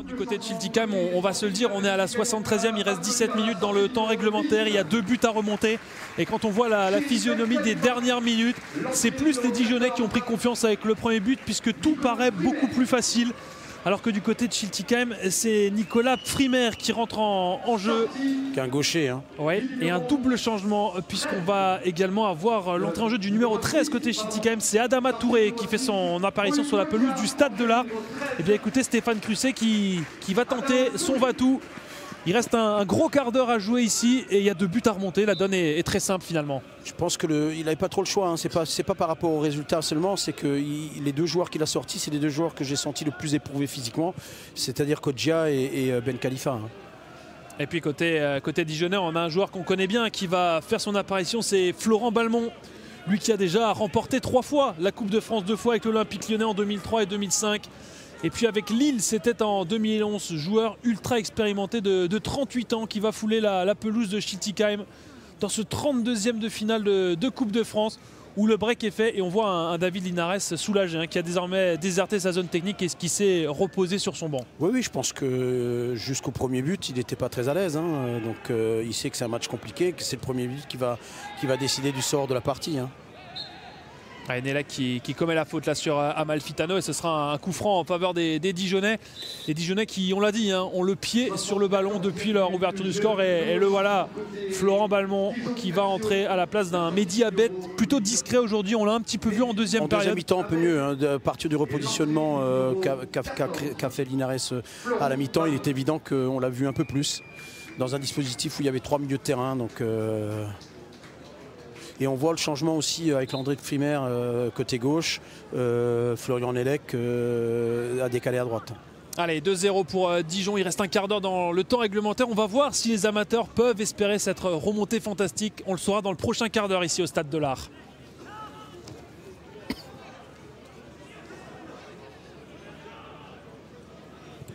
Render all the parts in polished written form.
du côté de Schiltigheim, on va se le dire, on est à la 73e, il reste 17 minutes dans le temps réglementaire, il y a 2 buts à remonter. Et quand on voit la physionomie des dernières minutes, c'est plus les Dijonais qui ont pris confiance avec le premier but, puisque tout paraît beaucoup plus facile. Alors que du côté de Schiltigheim, c'est Nicolas Frimer qui rentre en jeu. Qui est un gaucher. Hein. Ouais, et un double changement, puisqu'on va également avoir l'entrée en jeu du numéro 13 côté Schiltigheim. C'est Adama Touré qui fait son apparition sur la pelouse du Stade de l'Art. Et bien écoutez, Stéphane Crusset qui va tenter son va-tout. Il reste un gros quart d'heure à jouer ici et il y a 2 buts à remonter. La donne est très simple finalement. Je pense qu'il n'avait pas trop le choix. Hein. C'est pas par rapport au résultat seulement. C'est que les 2 joueurs qu'il a sortis, c'est les 2 joueurs que j'ai sentis le plus éprouvés physiquement. C'est-à-dire Kodjia et Ben Khalifa. Hein. Et puis côté Dijonais, on a un joueur qu'on connaît bien qui va faire son apparition. C'est Florent Balmont. Lui qui a déjà remporté 3 fois la Coupe de France, 2 fois avec l'Olympique Lyonnais en 2003 et 2005. Et puis avec Lille, c'était en 2011, joueur ultra expérimenté de 38 ans qui va fouler la pelouse de Schiltigheim dans ce 32e de finale de Coupe de France où le break est fait et on voit un David Linares soulagé, hein, qui a désormais déserté sa zone technique et qui s'est reposé sur son banc. Oui, je pense que jusqu'au premier but, il n'était pas très à l'aise. Hein, donc il sait que c'est un match compliqué, que c'est le premier but qui va décider du sort de la partie. Hein. Enela qui commet la faute là sur Amalfitano et ce sera un coup franc en faveur des Dijonais. Les Dijonais qui, on l'a dit, hein, ont le pied sur le ballon depuis leur ouverture du score et le voilà, Florent Balmont qui va entrer à la place d'un Mehdi Abed plutôt discret aujourd'hui. On l'a un petit peu vu en deuxième période. En deuxième mi-temps, un peu mieux. Hein, à partir du repositionnement qu'a fait Linares à la mi-temps, il est évident qu'on l'a vu un peu plus dans un dispositif où il y avait 3 milieux de terrain. Donc, et on voit le changement aussi avec l'André de Frimer côté gauche. Florian Nélec a décalé à droite. Allez, 2-0 pour Dijon. Il reste un quart d'heure dans le temps réglementaire. On va voir si les amateurs peuvent espérer cette remontée fantastique. On le saura dans le prochain quart d'heure ici au Stade de l'Art.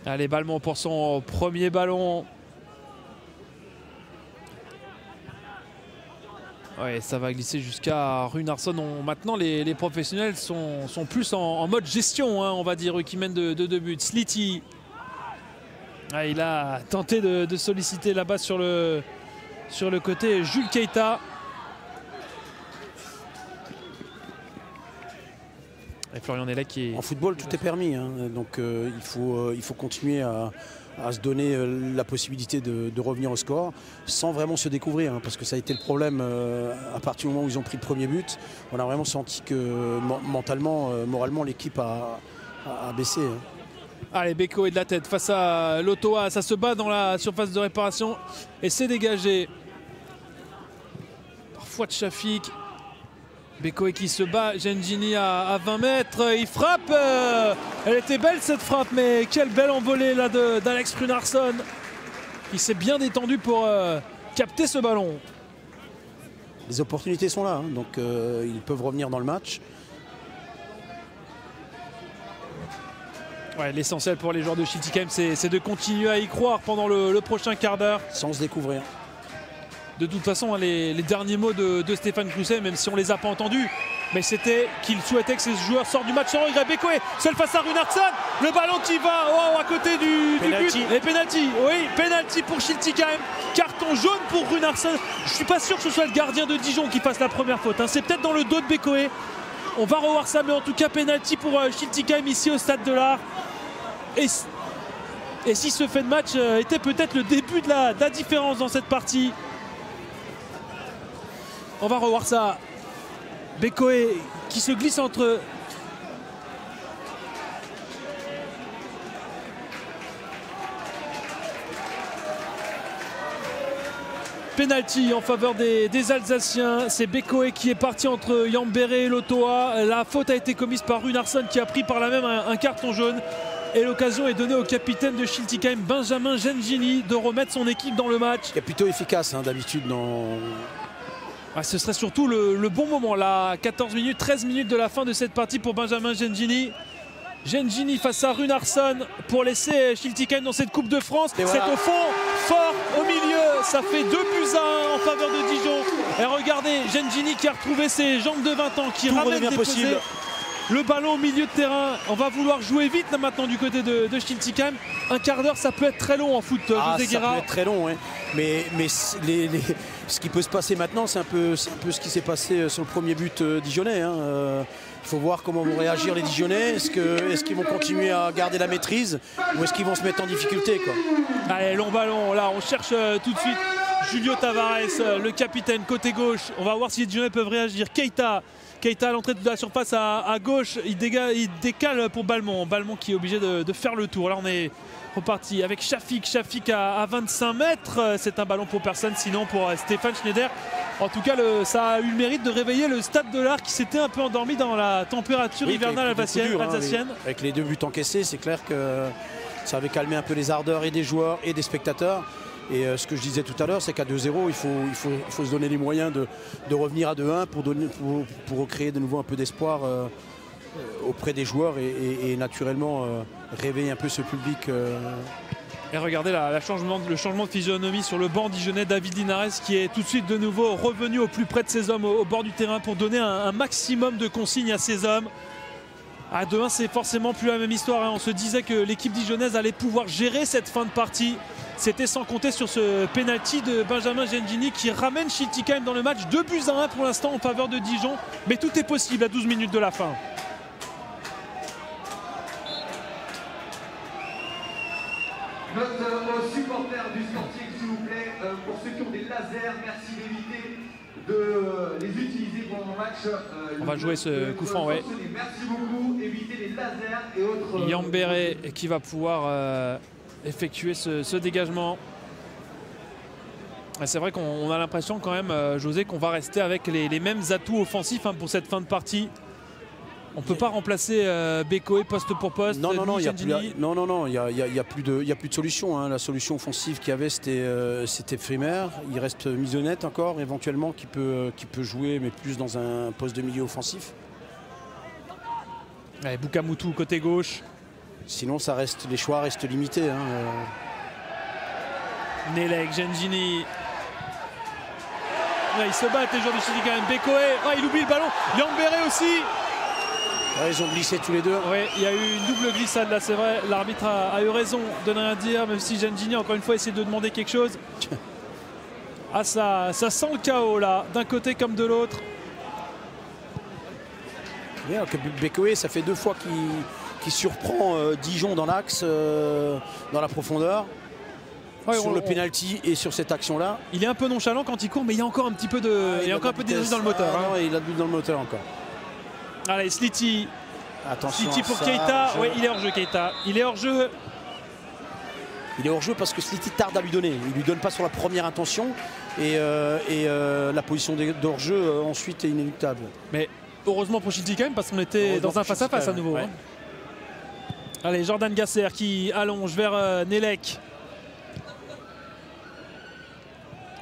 Allez, Balmont pour son premier ballon. Ouais, ça va glisser jusqu'à Runarsson. Maintenant, les professionnels sont plus en mode gestion, hein, on va dire, eux qui mènent de 2 buts. Sliti, il a tenté de solliciter là-bas sur le côté Jules Keita. Et Florian Nélec qui est... En football, tout est permis, hein, donc il faut continuer à se donner la possibilité de revenir au score sans vraiment se découvrir, hein, parce que ça a été le problème à partir du moment où ils ont pris le premier but. On a vraiment senti que mentalement, moralement, l'équipe a baissé. Hein. Allez, Beko est de la tête face à Lotoa, ça se bat dans la surface de réparation et c'est dégagé. Parfois de Chafik. Beko qui se bat, Gengini à 20 mètres, il frappe, elle était belle cette frappe, mais quelle belle envolée là d'Alex Runarsson. Il s'est bien détendu pour capter ce ballon. Les opportunités sont là, hein, donc ils peuvent revenir dans le match. Ouais, l'essentiel pour les joueurs de Schiltigheim, c'est de continuer à y croire pendant le prochain quart d'heure. Sans se découvrir. De toute façon, les derniers mots de Stéphane Crusset, même si on ne les a pas entendus, mais c'était qu'il souhaitait que ses joueurs sortent du match sans regret. Bekoé, seul face à Runarsson, le ballon qui va à côté du but. Et penalty, oui, penalty pour Schiltigheim. Carton jaune pour Runarsson. Je ne suis pas sûr que ce soit le gardien de Dijon qui fasse la première faute. Hein. C'est peut-être dans le dos de Bekoé. On va revoir ça, mais en tout cas, penalty pour Schiltigheim ici au Stade de l'Art. Et si ce fait de match était peut-être le début de la différence dans cette partie. On va revoir ça. Bekoé qui se glisse entre... Penalty en faveur des Alsaciens. C'est Bekoé qui est parti entre Yambéré et Lotoa. La faute a été commise par Runarsson qui a pris par là même un carton jaune. Et l'occasion est donnée au capitaine de Schiltigheim, Benjamin Gengini, de remettre son équipe dans le match. Il est plutôt efficace, hein, d'habitude dans... Ce serait surtout le bon moment là, 14 minutes, 13 minutes de la fin de cette partie pour Benjamin Gengini. Gengini face à Runarsson pour laisser Schiltigheim dans cette Coupe de France. C'est au fond, fort au milieu, ça fait 2 buts à 1 en faveur de Dijon. Et regardez, Gengini qui a retrouvé ses jambes de 20 ans, qui ramène des posés. Le ballon au milieu de terrain. On va vouloir jouer vite là maintenant du côté de Schiltigheim. Un quart d'heure, ça peut être très long en foot, José Guerra. Ça peut être très long, hein. Mais ce qui peut se passer maintenant, c'est un peu ce qui s'est passé sur le premier but dijonnais. Hein. Il faut voir comment vont réagir les Dijonnais. Est-ce qu'ils vont continuer à garder la maîtrise ou est-ce qu'ils vont se mettre en difficulté, quoi. Allez, long ballon, là on cherche tout de suite Julio Tavares, le capitaine côté gauche. On va voir si les Dijonnais peuvent réagir. Keita à l'entrée de la surface à gauche, il décale pour Balmont. Balmont qui est obligé de faire le tour. Là on est reparti avec Shafik à 25 mètres. C'est un ballon pour personne, sinon pour Stéphane Schneider. En tout cas, ça a eu le mérite de réveiller le Stade de l'Art qui s'était un peu endormi dans la température hivernale alsacienne. Avec les 2 buts encaissés, c'est clair que ça avait calmé un peu les ardeurs et des joueurs et des spectateurs. Et ce que je disais tout à l'heure, c'est qu'à 2-0, il faut se donner les moyens de revenir à 2-1 pour recréer de nouveau un peu d'espoir auprès des joueurs et naturellement réveiller un peu ce public. Et regardez le changement de physionomie sur le banc dijonnais. David Linares qui est tout de suite de nouveau revenu au plus près de ses hommes au bord du terrain pour donner un maximum de consignes à ses hommes. À 2-1, c'est forcément plus la même histoire, hein. On se disait que l'équipe dijonnaise allait pouvoir gérer cette fin de partie. C'était sans compter sur ce penalty de Benjamin Gengini qui ramène Schiltigheim dans le match. 2-1 pour l'instant en faveur de Dijon. Mais tout est possible à 12 minutes de la fin. Note aux supporters du Sporting, s'il vous plaît, pour ceux qui ont des lasers, merci d'éviter de les utiliser pendant le match. On va jouer ce coup franc, ouais. Merci beaucoup, évitez les lasers et autres. Yambéré qui va pouvoir effectuer ce dégagement. C'est vrai qu'on a l'impression quand même, José, qu'on va rester avec les mêmes atouts offensifs, hein, pour cette fin de partie. On ne peut pas remplacer Bekoe poste pour poste. Non, il n'y a plus de solution, hein. La solution offensive qu'il y avait, c'était Frimer. Il reste Misonnette encore, éventuellement, qui peut jouer, mais plus dans un poste de milieu offensif. Allez, Bukamutu côté gauche. Sinon, les choix restent limités, hein. Nelek, Gengini. Là, ils se battent, les joueurs du Schiltigheim. Bekoe, il oublie le ballon. Yambéré aussi. Ouais, ils ont glissé tous les deux. Oui, il y a eu une double glissade là, c'est vrai. L'arbitre a eu raison de ne rien dire, même si Gengini, encore une fois, essaie de demander quelque chose. Ah, ça sent le chaos là, d'un côté comme de l'autre. Bekoe, ça fait 2 fois qu'il surprend Dijon dans l'axe, dans la profondeur. Ouais, sur le penalty et sur cette action-là. Il est un peu nonchalant quand il court, mais il y a encore un petit peu d'énergie dans le moteur. Non, il a de but dans le moteur encore. Allez, Sliti. Attention. Sliti pour Keita. Oui, il est hors jeu, Keita. Il est hors jeu. Il est hors jeu parce que Sliti tarde à lui donner. Il ne lui donne pas sur la première intention. Et la position d'hors jeu ensuite est inéluctable. Mais heureusement pour Schiltigheim parce qu'on était dans un face-à-face à nouveau. Ouais. Hein. Allez, Jordan Gasser qui allonge vers Nelek.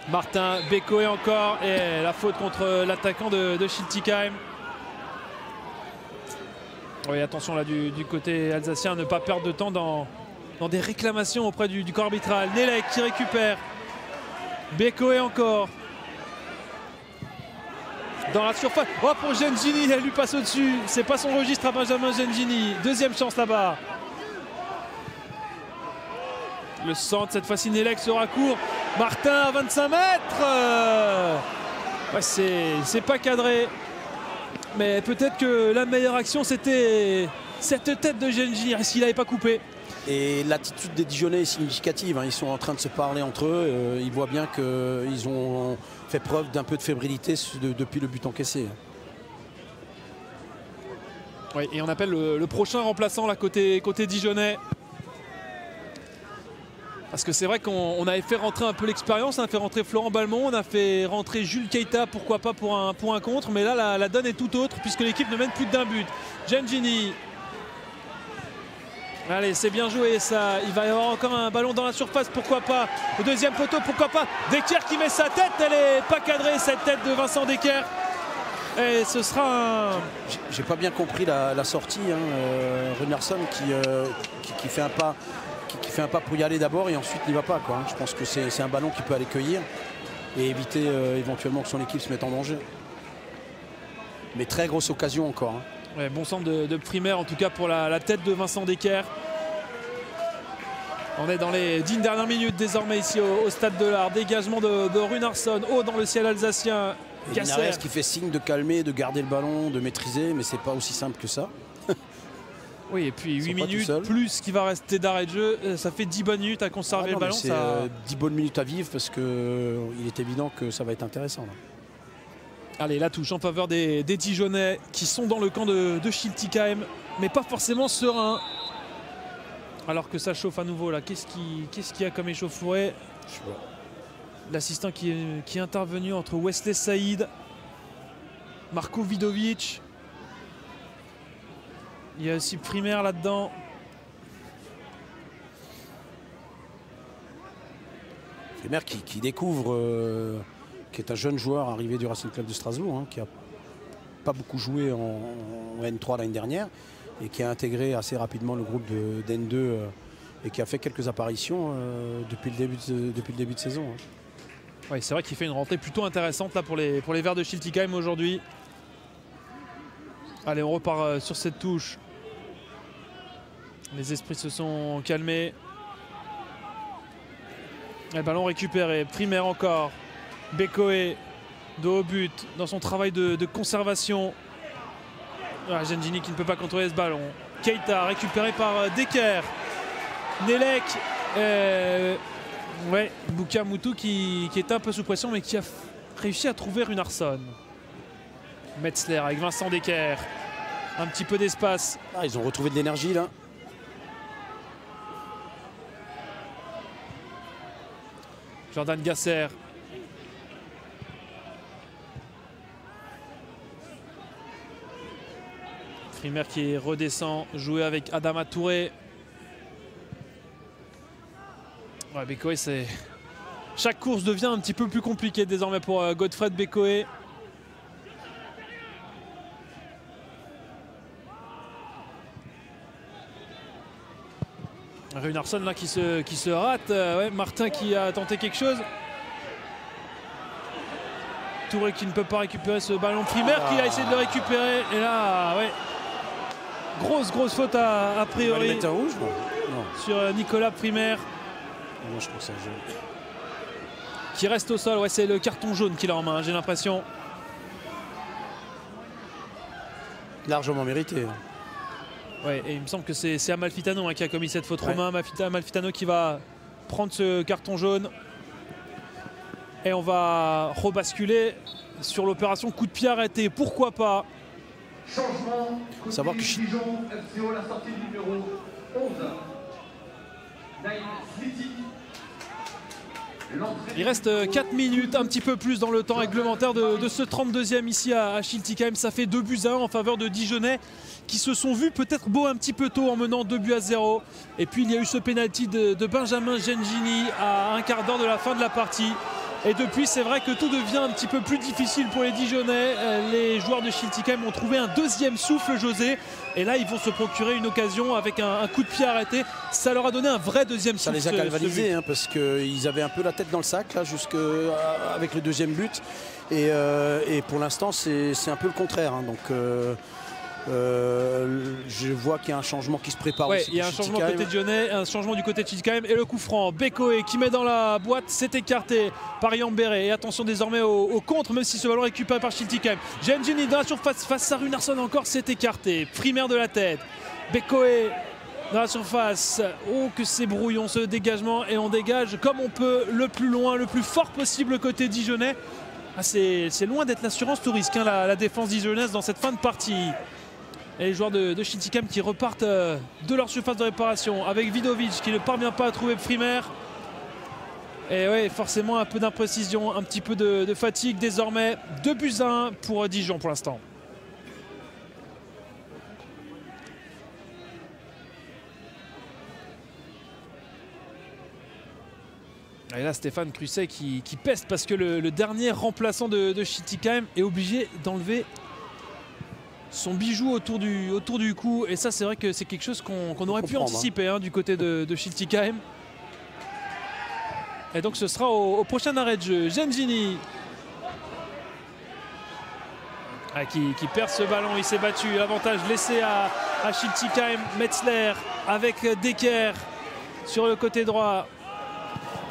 Martin, Bekoe encore. Et la faute contre l'attaquant de Schiltigheim. Oui, attention là du côté alsacien, ne pas perdre de temps dans des réclamations auprès du corps arbitral. Nelek qui récupère. Bekoe encore. Dans la surface. Oh, pour Gengini, elle lui passe au-dessus. C'est pas son registre à Benjamin Gengini. Deuxième chance là-bas. Le centre, cette fois-ci Nelek sera court. Martin à 25 mètres. Ouais, c'est pas cadré. Mais peut-être que la meilleure action, c'était cette tête de Gengini, s'il n'avait pas coupé. Et l'attitude des Dijonnais est significative, hein. Ils sont en train de se parler entre eux. Ils voient bien qu'ils ont fait preuve d'un peu de fébrilité depuis le but encaissé. Oui, et on appelle le prochain remplaçant là, côté Dijonnais. Parce que c'est vrai qu'on avait fait rentrer un peu l'expérience, on a fait rentrer Florent Balmont, on a fait rentrer Jules Keita, pourquoi pas pour un contre, mais là la donne est tout autre puisque l'équipe ne mène plus d'un but. Gengini. Allez, c'est bien joué ça, il va y avoir encore un ballon dans la surface, pourquoi pas. Au deuxième poteau, pourquoi pas. Decker qui met sa tête, elle est pas cadrée cette tête de Vincent Decker. Et ce sera un... J'ai pas bien compris la sortie, hein. Runarsson qui fait un pas. Qui fait un pas pour y aller d'abord et ensuite n'y va pas, quoi. Je pense que c'est un ballon qui peut aller cueillir et éviter éventuellement que son équipe se mette en danger. Mais très grosse occasion encore, hein. Ouais, bon centre de Primaire en tout cas pour la tête de Vincent Decker. On est dans les 10 dernières minutes désormais ici au Stade de l'Art. Dégagement de Runarsson, haut dans le ciel alsacien. Linares qui fait signe de calmer, de garder le ballon, de maîtriser, mais c'est pas aussi simple que ça. Oui, et puis 8 minutes plus ce qui va rester d'arrêt de jeu, ça fait 10 bonnes minutes à conserver le ballon. C'est 10 bonnes minutes à vivre parce qu'il est évident que ça va être intéressant. Là. Allez, la touche en faveur des Dijonais qui sont dans le camp de Schiltigheim, mais pas forcément serein. Alors que ça chauffe à nouveau là. Qu'est-ce qu'il y a comme échauffourée? L'assistant qui est intervenu entre Wesley Saïd, Marko Vidovic. Il y a aussi Primaire là-dedans. Primaire qui découvre, qui est un jeune joueur arrivé du Racing Club de Strasbourg, hein, qui n'a pas beaucoup joué en N3 l'année dernière et qui a intégré assez rapidement le groupe d'N2 et qui a fait quelques apparitions depuis le début de saison. Hein. Oui, c'est vrai qu'il fait une rentrée plutôt intéressante là pour les Verts de Schiltigheim aujourd'hui. Allez, on repart sur cette touche. Les esprits se sont calmés. Le ballon récupéré. Primaire encore. Bekoe de haut but dans son travail de conservation. Ah, Gengini qui ne peut pas contrôler ce ballon. Keita récupéré par Decker. Nelek. Ouais, Bouka Moutou qui est un peu sous pression mais qui a réussi à trouver Runarsson. Metzler avec Vincent Decker. Un petit peu d'espace. Ah, ils ont retrouvé de l'énergie là. Jordan Gasser. Primaire qui redescend, jouer avec Adama Touré. Ouais, Bekoe, c'est... Chaque course devient un petit peu plus compliquée désormais pour Godfred Bekoe. Runarsson là qui se rate. Ouais, Martin qui a tenté quelque chose. Touré qui ne peut pas récupérer ce ballon. Primaire qui a essayé de le récupérer. Et là, ouais. Grosse faute a priori. Il va un rouge, non. Sur Nicolas Primaire. Non, je trouve ça jaune. Qui reste au sol. Ouais, c'est le carton jaune qu'il a en main, j'ai l'impression. Largement mérité. Ouais, et il me semble que c'est Amalfitano qui a commis cette faute. Ouais. Romain Amalfitano qui va prendre ce carton jaune. Et on va rebasculer sur l'opération coup de pied arrêté. Pourquoi pas? Changement. Savoir que Dijon, FCO, la sortie du numéro 11. Naïm Sliti. Il reste 4 minutes, un petit peu plus dans le temps réglementaire de ce 32e ici à Schiltigheim. Ça fait 2-1 en faveur de Dijonais qui se sont vus peut-être beau un petit peu tôt en menant 2-0. Et puis il y a eu ce pénalty de Benjamin Gengini à un quart d'heure de la fin de la partie. Et depuis, c'est vrai que tout devient un petit peu plus difficile pour les Dijonais. Les joueurs de Schiltigheim ont trouvé un deuxième souffle, José. Et là, ils vont se procurer une occasion avec un coup de pied arrêté. Ça leur a donné un vrai deuxième souffle. Ça les a galvanisés hein, parce qu'ils avaient un peu la tête dans le sac là, avec le deuxième but. Et pour l'instant, c'est un peu le contraire. Hein, donc, je vois qu'il y a un changement qui se prépare. Ouais, aussi il y a un changement côté Dijonais, un changement du côté de Schiltigheim. Et le coup franc, Bekoe qui met dans la boîte, c'est écarté par Yambéré. Et attention désormais au contre, même si ce ballon est récupéré par Schiltigheim. Gengini dans la surface face à Runarsson encore, c'est écarté. Primaire de la tête. Bekoe dans la surface. Oh que c'est brouillon ce dégagement. Et on dégage comme on peut le plus loin, le plus fort possible côté Dijonais. Ah, c'est loin d'être l'assurance tout risque hein, la défense dijonnaise dans cette fin de partie. Et les joueurs de Schiltigheim qui repartent de leur surface de réparation avec Vidovic qui ne parvient pas à trouver Primaire. Et ouais, forcément un peu d'imprécision, un petit peu de fatigue désormais. 2-1 pour Dijon pour l'instant. Et là Stéphane Crusset qui peste parce que le dernier remplaçant de Schiltigheim est obligé d'enlever son bijou autour du cou. Et ça c'est vrai que c'est quelque chose qu'on aurait pu anticiper hein, du côté de Schiltigheim. Et donc ce sera au prochain arrêt de jeu. Gengini qui perd ce ballon. Il s'est battu. L'avantage laissé à Schiltigheim. Metzler avec Decker sur le côté droit.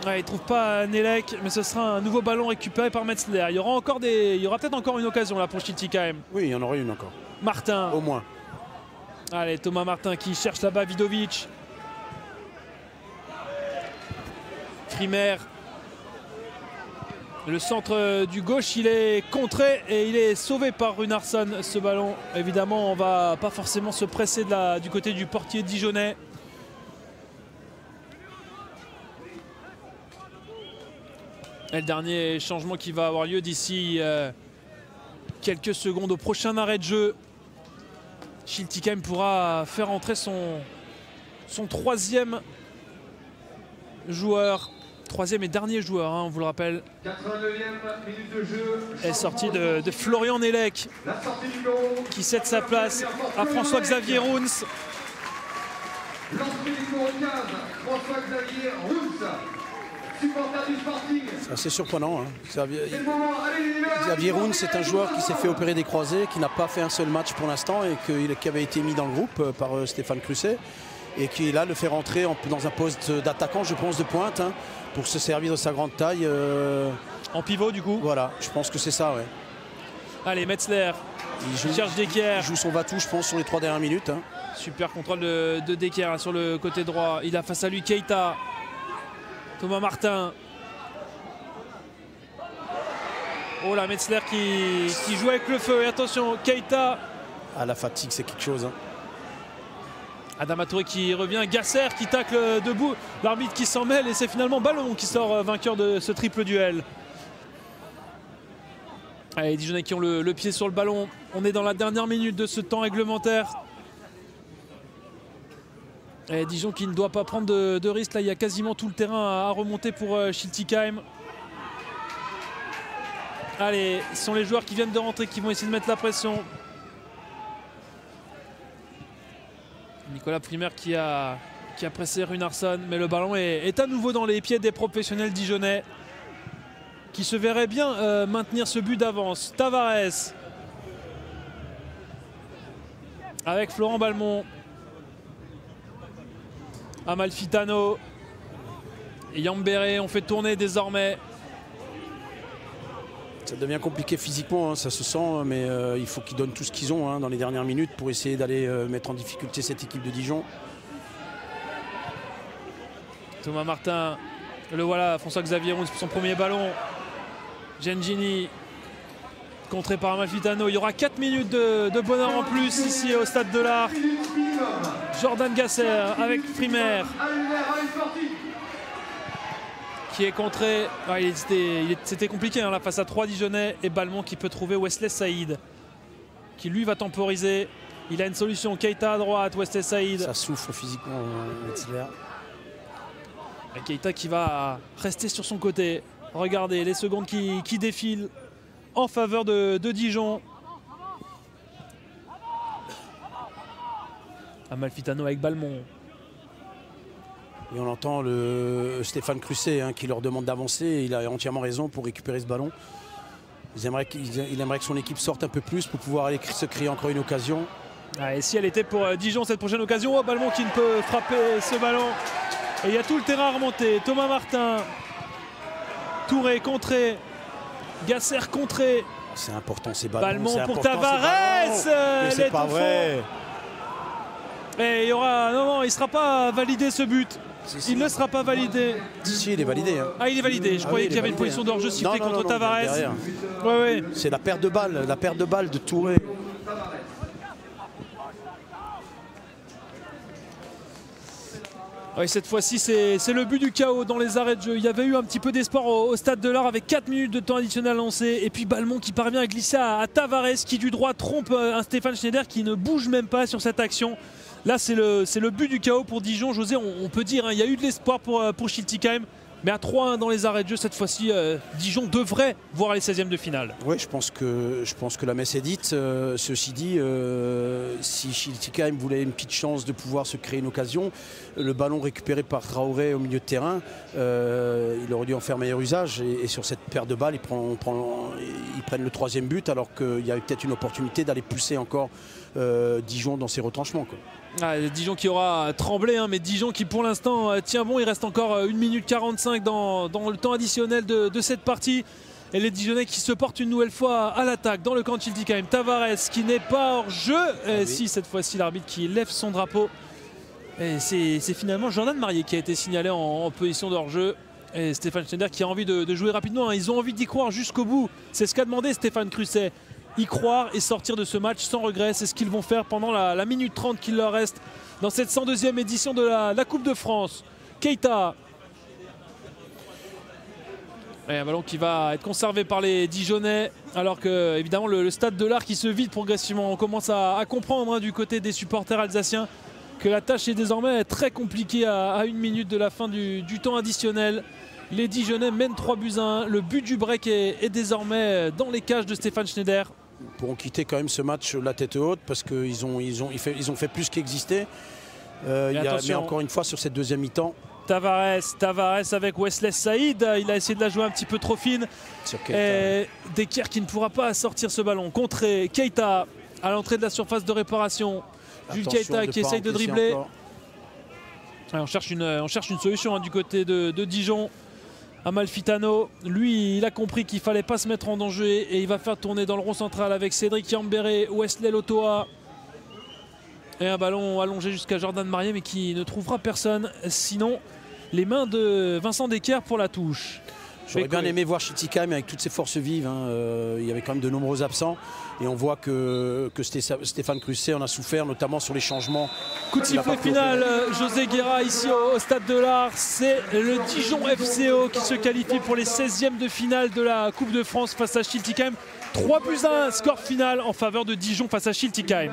Il ne trouve pas Nelek, mais ce sera un nouveau ballon récupéré par Metzler. Il y aura peut-être encore une occasion là pour Schiltigheim. Oui, il y en aurait une encore. Martin. Au moins. Allez, Thomas Martin qui cherche là-bas Vidovic. Frimer. Le centre du gauche, il est contré et il est sauvé par Runarsson. Ce ballon, évidemment, on va pas forcément se presser du côté du portier dijonnais. Et le dernier changement qui va avoir lieu d'ici quelques secondes au prochain arrêt de jeu. Schiltigheim pourra faire entrer son troisième joueur. Troisième et dernier joueur, hein, on vous le rappelle. 89e minute de jeu. Est sorti de Florian Nelek qui cède sa place à François-Xavier Rouns. L'entrée du numéro 15, François-Xavier Rouns, supporter du Sporting. C'est assez surprenant. Hein. Xavier Rouns, c'est un joueur qui s'est fait opérer des croisés, qui n'a pas fait un seul match pour l'instant et qui avait été mis dans le groupe par Stéphane Crusset. Et qui là le fait rentrer dans un poste d'attaquant, je pense, de pointe, hein, pour se servir de sa grande taille. En pivot du coup. Voilà, je pense que c'est ça, ouais. Allez, Metzler, il cherche Decker. Il joue son va-tout, je pense, sur les 3 dernières minutes. Hein. Super contrôle de Decker là, sur le côté droit. Il a face à lui Keita. Thomas Martin. Oh là, Metzler qui joue avec le feu. Et attention, Keita. Ah, la fatigue, c'est quelque chose. Hein. Adama Touré qui revient, Gasser qui tacle debout, l'arbitre qui s'en mêle et c'est finalement Ballon qui sort vainqueur de ce triple duel. Allez, les Dijonnais qui ont le pied sur le ballon. On est dans la dernière minute de ce temps réglementaire. Et Dijon qui ne doit pas prendre de risque. Là, il y a quasiment tout le terrain à remonter pour Schiltigheim. Allez, ce sont les joueurs qui viennent de rentrer qui vont essayer de mettre la pression. Nicolas Frimer qui a pressé Runarsson, mais le ballon est à nouveau dans les pieds des professionnels dijonnais qui se verraient bien maintenir ce but d'avance. Tavares avec Florent Balmont, Amalfitano et Yambéré. On fait tourner désormais. Ça devient compliqué physiquement, hein, ça se sent, mais il faut qu'ils donnent tout ce qu'ils ont, hein, dans les dernières minutes pour essayer d'aller mettre en difficulté cette équipe de Dijon. Thomas Martin, le voilà, François-Xavier Rouns pour son premier ballon. Gengini, contré par Amalfitano. Il y aura 4 minutes de bonheur en plus ici au Stade de l'Art. Jordan Gasser avec Frimer. Qui est contré. C'était compliqué hein, là, face à 3 Dijonnais et Balmont qui peut trouver Wesley Saïd qui lui va temporiser. Il a une solution. Keita à droite, Wesley Saïd. Ça souffle physiquement, Metzler. Et Keita qui va rester sur son côté. Regardez les secondes qui défilent en faveur de Dijon. Amalfitano avec Balmont. Et on entend Stéphane Crusset hein, qui leur demande d'avancer. Il a entièrement raison pour récupérer ce ballon. Il aimerait que son équipe sorte un peu plus pour pouvoir aller se créer encore une occasion. Ah, et si elle était pour Dijon cette prochaine occasion, oh, Balmont qui ne peut frapper ce ballon. Et il y a tout le terrain à remonter. Thomas Martin, Touré contré, Gasser contré. C'est important ces ballons. Balmont pour Tavares. C'est pas vrai. Et il y aura. Non, il ne sera pas validé ce but. Il ne sera pas validé. Si, il est validé. Hein. Ah, il est validé. Je croyais qu'il y avait une position de hors-jeu sifflée contre Tavares. Ouais. C'est la perte de balle de Touré. Ouais, cette fois-ci, c'est le but du chaos dans les arrêts de jeu. Il y avait eu un petit peu d'espoir au Stade de l'Art avec 4 minutes de temps additionnel lancé. Et puis Balmont qui parvient à glisser à Tavares qui du droit trompe un Stéphane Schneider qui ne bouge même pas sur cette action. Là, c'est le but du chaos pour Dijon. José, on peut dire, hein, il y a eu de l'espoir pour Schiltigheim. Mais à 3-1 dans les arrêts de jeu, cette fois-ci, Dijon devrait voir les 16e de finale. Oui, je pense que la messe est dite. Ceci dit, si Schiltigheim voulait une petite chance de pouvoir se créer une occasion, le ballon récupéré par Traoré au milieu de terrain, il aurait dû en faire meilleur usage. Et sur cette paire de balles, ils prennent le 3e but, alors qu'il y avait peut-être une opportunité d'aller pousser encore Dijon dans ses retranchements, quoi. Dijon qui aura tremblé, hein, mais Dijon qui pour l'instant tient bon. Il reste encore 1 minute 45 dans le temps additionnel de cette partie. Et les Dijonnais qui se portent une nouvelle fois à l'attaque dans le camp de Schiltigheim. Tavares qui n'est pas hors jeu. Et si cette fois-ci l'arbitre qui lève son drapeau. Et c'est finalement Jordan Marier qui a été signalé en position de hors-jeu. Et Stéphane Schneider qui a envie de jouer rapidement, hein. Ils ont envie d'y croire jusqu'au bout. C'est ce qu'a demandé Stéphane Crusset. Y croire et sortir de ce match sans regret, c'est ce qu'ils vont faire pendant la minute 30 qu'il leur reste dans cette 102e édition de la Coupe de France. Keita. Et un ballon qui va être conservé par les Dijonnais, alors que évidemment le stade de l'Art qui se vide progressivement. On commence à comprendre, hein, du côté des supporters alsaciens que la tâche est désormais très compliquée à 1 minute de la fin du temps additionnel. Les Dijonnais mènent 3-1. Le but du break est désormais dans les cages de Stéphane Schneider. Ils pourront quitter quand même ce match la tête haute parce qu'ils ont fait plus qu'exister. Mais encore une fois sur cette deuxième mi-temps. Tavares avec Wesley Saïd. Il a essayé de la jouer un petit peu trop fine. Et Decker qui ne pourra pas sortir ce ballon. Contré Keita à l'entrée de la surface de réparation. Jules Keita qui essaye de dribbler. On cherche une solution, hein, du côté de Dijon. Amalfitano, lui, il a compris qu'il ne fallait pas se mettre en danger et il va faire tourner dans le rond central avec Cédric Yambéré, Wesley Lotoa. Et un ballon allongé jusqu'à Jordan Marier, mais qui ne trouvera personne. Sinon, les mains de Vincent Decker pour la touche. J'aurais bien aimé voir Schiltigheim avec toutes ses forces vives, hein. Il y avait quand même de nombreux absents. Et on voit que Stéphane Crusset en a souffert, notamment sur les changements. Coup de sifflet final, José Guerra ici au stade de l'Art. C'est le Dijon FCO qui se qualifie pour les 16e de finale de la Coupe de France face à Schiltigheim. 3-1, score final en faveur de Dijon face à Schiltigheim.